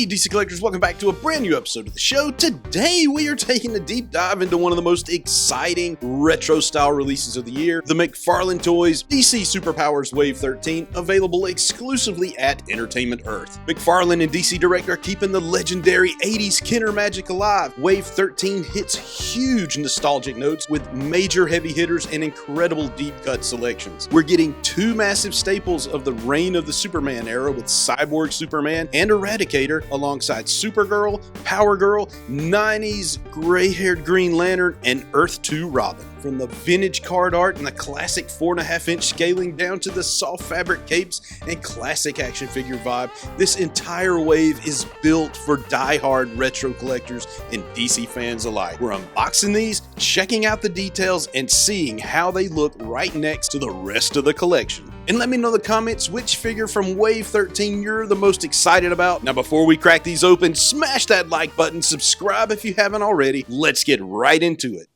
Hey DC Collectors, welcome back to a brand new episode of the show. Today we are taking a deep dive into one of the most exciting retro style releases of the year, the McFarlane Toys DC Superpowers Wave 13, available exclusively at Entertainment Earth. McFarlane and DC Direct are keeping the legendary 80s Kenner magic alive. Wave 13 hits huge nostalgic notes with major heavy hitters and incredible deep cut selections. We're getting two massive staples of the reign of the Superman era with Cyborg Superman and Eradicator, alongside Supergirl, Power Girl, 90s gray-haired Green Lantern, and Earth-2 Robin. From the vintage card art and the classic 4.5-inch scaling down to the soft fabric capes and classic action figure vibe, this entire wave is built for die-hard retro collectors and DC fans alike. We're unboxing these, checking out the details, and seeing how they look right next to the rest of the collection. And let me know in the comments which figure from Wave 13 you're the most excited about. Now before we crack these open, smash that like button, subscribe if you haven't already. Let's get right into it.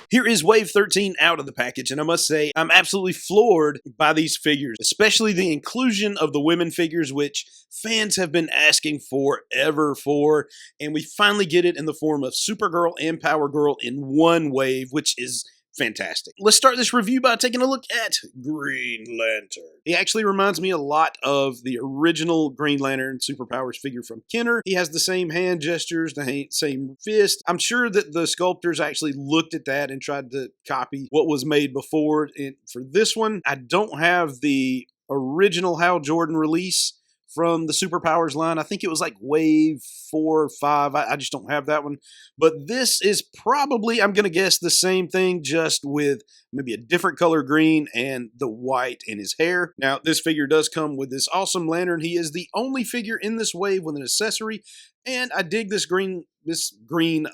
Here is Wave 13 out of the package, and I must say, I'm absolutely floored by these figures, especially the inclusion of the women figures, which fans have been asking forever for, and we finally get it in the form of Supergirl and Power Girl in one wave, which is fantastic. Let's start this review by taking a look at Green Lantern. He actually reminds me a lot of the original Green Lantern Superpowers figure from Kenner. He has the same hand gestures, the same fist. I'm sure that the sculptors actually looked at that and tried to copy what was made before. And for this one, I don't have the original Hal Jordan release from the Superpowers line. I think it was like Wave 4 or 5. I just don't have that one. But this is probably, I'm going to guess, the same thing, just with maybe a different color green and the white in his hair. Now, this figure does come with this awesome lantern. He is the only figure in this wave with an accessory, and I dig this green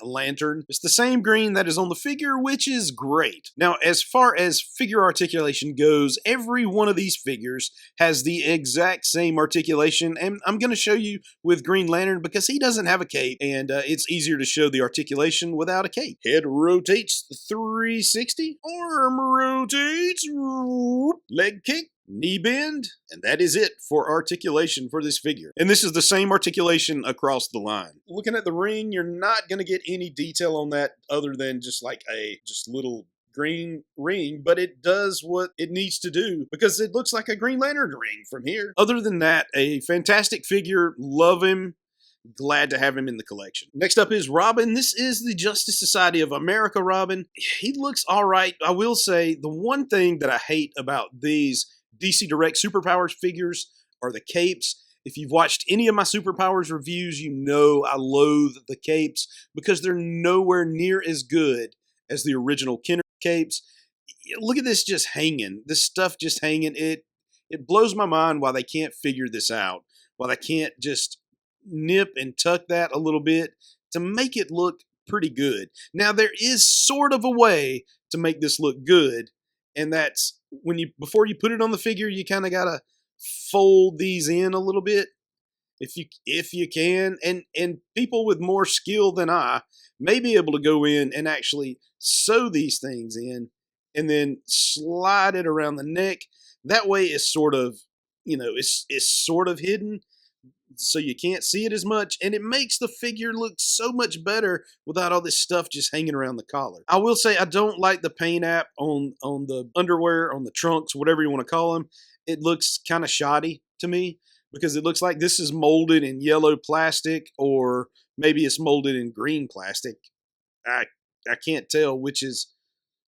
lantern. It's the same green that is on the figure, which is great. Now, as far as figure articulation goes, every one of these figures has the exact same articulation, and I'm going to show you with Green Lantern because he doesn't have a cape, and it's easier to show the articulation without a cape. Head rotates 360, arm rotates, leg kick, knee bend, and that is it for articulation for this figure. And this is the same articulation across the line. Looking at the ring, you're not going to get any detail on that other than just like a little green ring, but it does what it needs to do because it looks like a Green Lantern ring from here. Other than that, a fantastic figure. Love him. Glad to have him in the collection. Next up is Robin. This is the Justice Society of America Robin. He looks all right. I will say the one thing that I hate about these DC Direct Superpowers figures are the capes. If you've watched any of my Superpowers reviews, you know I loathe the capes because they're nowhere near as good as the original Kenner capes. Look at this just hanging. This stuff just hanging. It blows my mind why they can't figure this out. Why they can't just nip and tuck that a little bit to make it look pretty good. Now, there is sort of a way to make this look good, and that's before you put it on the figure, you kind of gotta fold these in a little bit, if you can. And people with more skill than I may be able to go in and actually sew these things in, and then slide it around the neck. That way, it's sort of, it's sort of hidden, so you can't see it as much, and it makes the figure look so much better without all this stuff just hanging around the collar. I will say I don't like the paint app on the underwear, on the trunks, whatever you want to call them. It looks kind of shoddy to me because it looks like this is molded in yellow plastic, or maybe it's molded in green plastic. I can't tell which is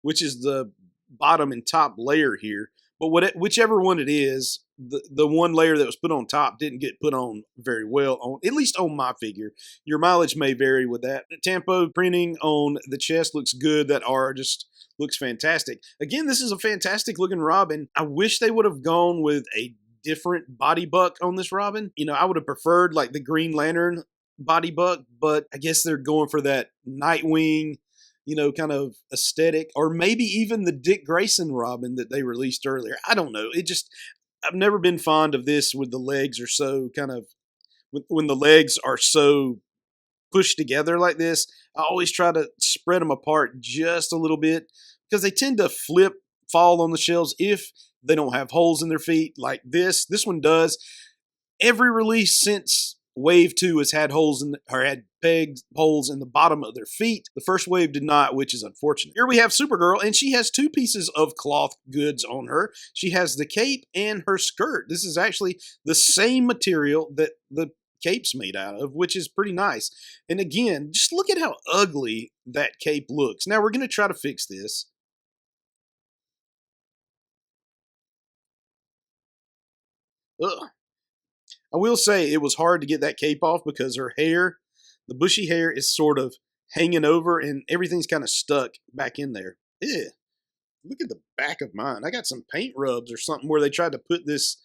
the bottom and top layer here, but whichever one it is, the one layer that was put on top didn't get put on very well, at least on my figure. Your mileage may vary with that. Tampo printing on the chest looks good. That R just looks fantastic. Again, this is a fantastic looking Robin. I wish they would have gone with a different body buck on this Robin. I would have preferred like the Green Lantern body buck, but I guess they're going for that Nightwing, kind of aesthetic, or maybe even the Dick Grayson Robin that they released earlier. I don't know. I've never been fond of this with the legs are so kind of, when the legs are so pushed together like this, I always try to spread them apart just a little bit because they tend to fall on the shelves if they don't have holes in their feet like this. This one does. Every release since Wave 2 has had had holes in the bottom of their feet. The first wave did not, which is unfortunate. Here we have Supergirl, and she has two pieces of cloth goods on her. She has the cape and her skirt. This is actually the same material that the cape's made out of, which is pretty nice. And again, just look at how ugly that cape looks. Now we're going to try to fix this. Ugh. I will say it was hard to get that cape off because her hair, the bushy hair, is sort of hanging over and everything's kind of stuck back in there. Ew. Look at the back of mine. I got some paint rubs or something where they tried to put this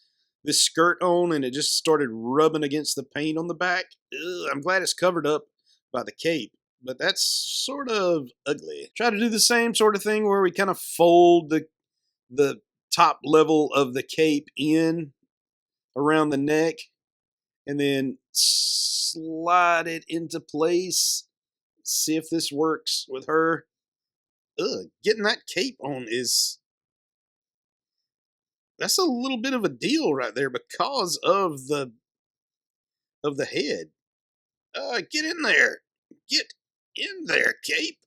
skirt on and it just started rubbing against the paint on the back. Ugh, I'm glad it's covered up by the cape, but that's sort of ugly. Try to do the same sort of thing where we kind of fold the top level of the cape in around the neck and then slide it into place. See if this works with her. Ugh, getting that cape on that's a little bit of a deal right there because of the head. Get in there. Get in there, cape.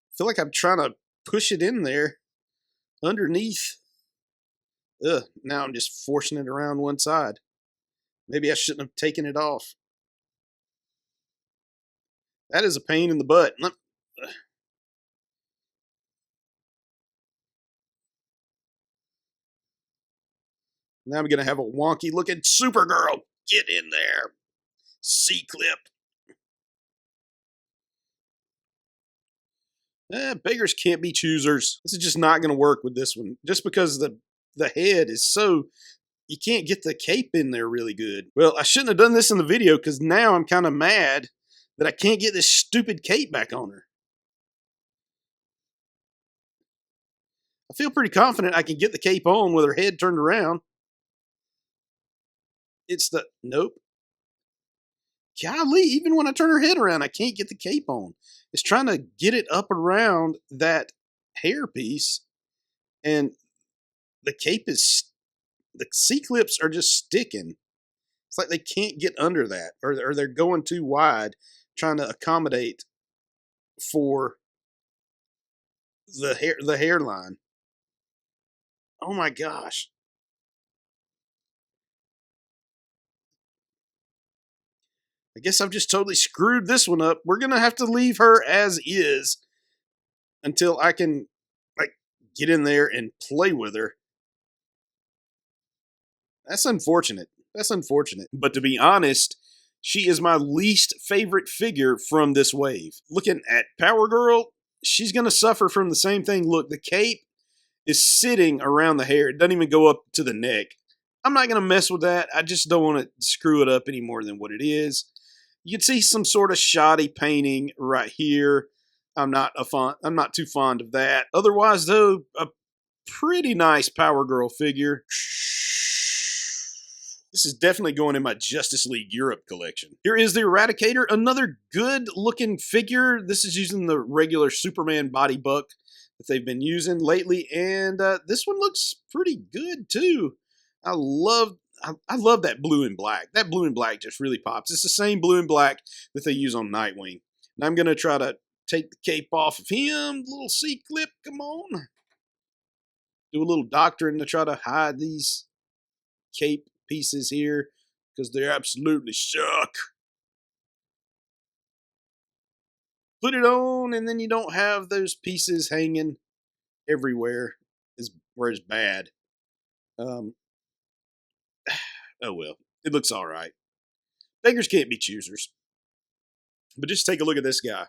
I feel like I'm trying to push it in there underneath. Ugh, now I'm just forcing it around one side. Maybe I shouldn't have taken it off. That is a pain in the butt. Now I'm going to have a wonky looking Supergirl. Get in there. C-clip. Beggars can't be choosers. This is just not going to work with this one. Just because the head is so... You can't get the cape in there really good. Well, I shouldn't have done this in the video because now I'm kind of mad that I can't get this stupid cape back on her. I feel pretty confident I can get the cape on with her head turned around. It's the... Nope. Golly, even when I turn her head around, I can't get the cape on. It's trying to get it up around that hair piece, and the cape is... The C-clips are just sticking. It's like they can't get under that, or they're going too wide, trying to accommodate for the hairline. Oh my gosh. I guess I've just totally screwed this one up. We're going to have to leave her as is until I can, like, get in there and play with her. That's unfortunate. That's unfortunate. But to be honest, she is my least favorite figure from this wave. Looking at Power Girl, she's going to suffer from the same thing. Look, the cape is sitting around the hair. It doesn't even go up to the neck. I'm not going to mess with that. I just don't want to screw it up any more than what it is. You can see some sort of shoddy painting right here. I'm not too fond of that. Otherwise, though, a pretty nice Power Girl figure. This is definitely going in my Justice League Europe collection. Here is the Eradicator, another good looking figure. This is using the regular Superman body buck that they've been using lately, and this one looks pretty good too. I love that blue and black. That blue and black just really pops. It's the same blue and black that they use on Nightwing. And I'm going to try to take the cape off of him. Little C-clip, come on. Do a little doctoring to try to hide these cape pieces here because they absolutely suck. Put it on and then you don't have those pieces hanging everywhere where it's bad. Oh well, it looks all right. Beggars can't be choosers. But just take a look at this guy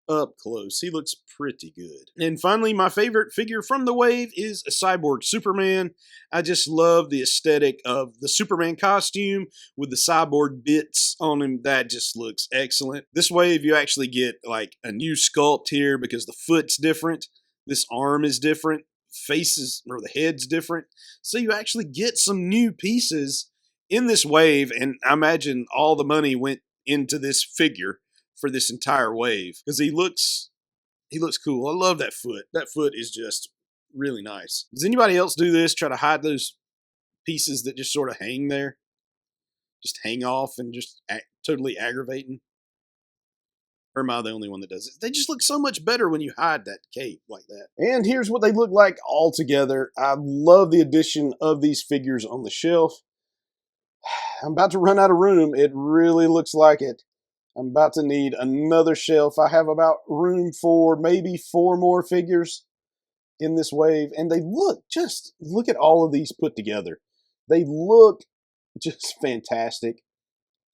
up close. He looks pretty good. And finally, my favorite figure from the wave is a Cyborg Superman. I just love the aesthetic of the Superman costume with the cyborg bits on him. That just looks excellent. This wave, you actually get like a new sculpt here because the foot's different. This arm is different. Faces or the head's different. So you actually get some new pieces in this wave, and I imagine all the money went into this figure for this entire wave because he looks cool. I love that foot. That foot is just really nice. Does anybody else do this? Try to hide those pieces that just sort of hang there? Just hang off and just totally aggravating? Or am I the only one that does it? They just look so much better when you hide that cape like that. And here's what they look like all together. I love the addition of these figures on the shelf. I'm about to run out of room. It really looks like it. I'm about to need another shelf. I have about room for maybe 4 more figures in this wave. And they look at all of these put together. They look just fantastic.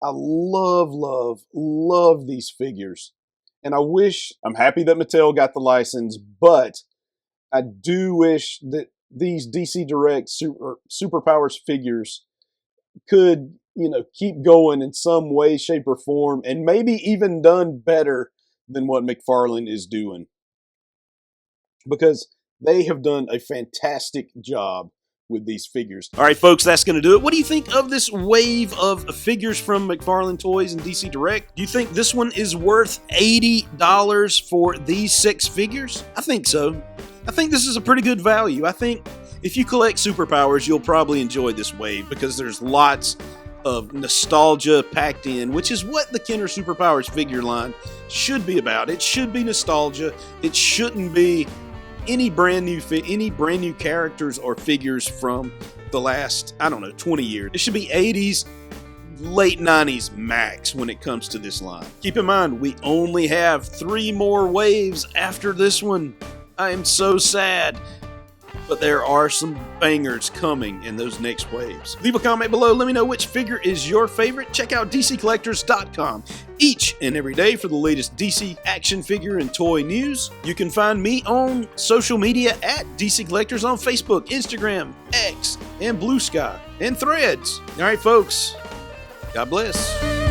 I love these figures. And I'm happy that Mattel got the license, but I do wish that these DC Direct Superpowers figures could, keep going in some way, shape, or form, and maybe even done better than what McFarlane is doing. Because they have done a fantastic job with these figures. All right, folks, that's going to do it. What do you think of this wave of figures from McFarlane Toys and DC Direct? Do you think this one is worth $80 for these 6 figures? I think so. I think this is a pretty good value. I think if you collect superpowers, you'll probably enjoy this wave because there's lots of nostalgia packed in, which is what the Kenner Superpowers figure line should be about. It should be nostalgia. It shouldn't be any brand new characters or figures from the last, 20 years. It should be 80s, late 90s max when it comes to this line. Keep in mind, we only have 3 more waves after this one. I am so sad. But there are some bangers coming in those next waves. Leave a comment below. Let me know which figure is your favorite. Check out DCCollectors.com each and every day for the latest DC action figure and toy news. You can find me on social media at DC Collectors on Facebook, Instagram, X, and Blue Sky, and Threads. All right, folks. God bless.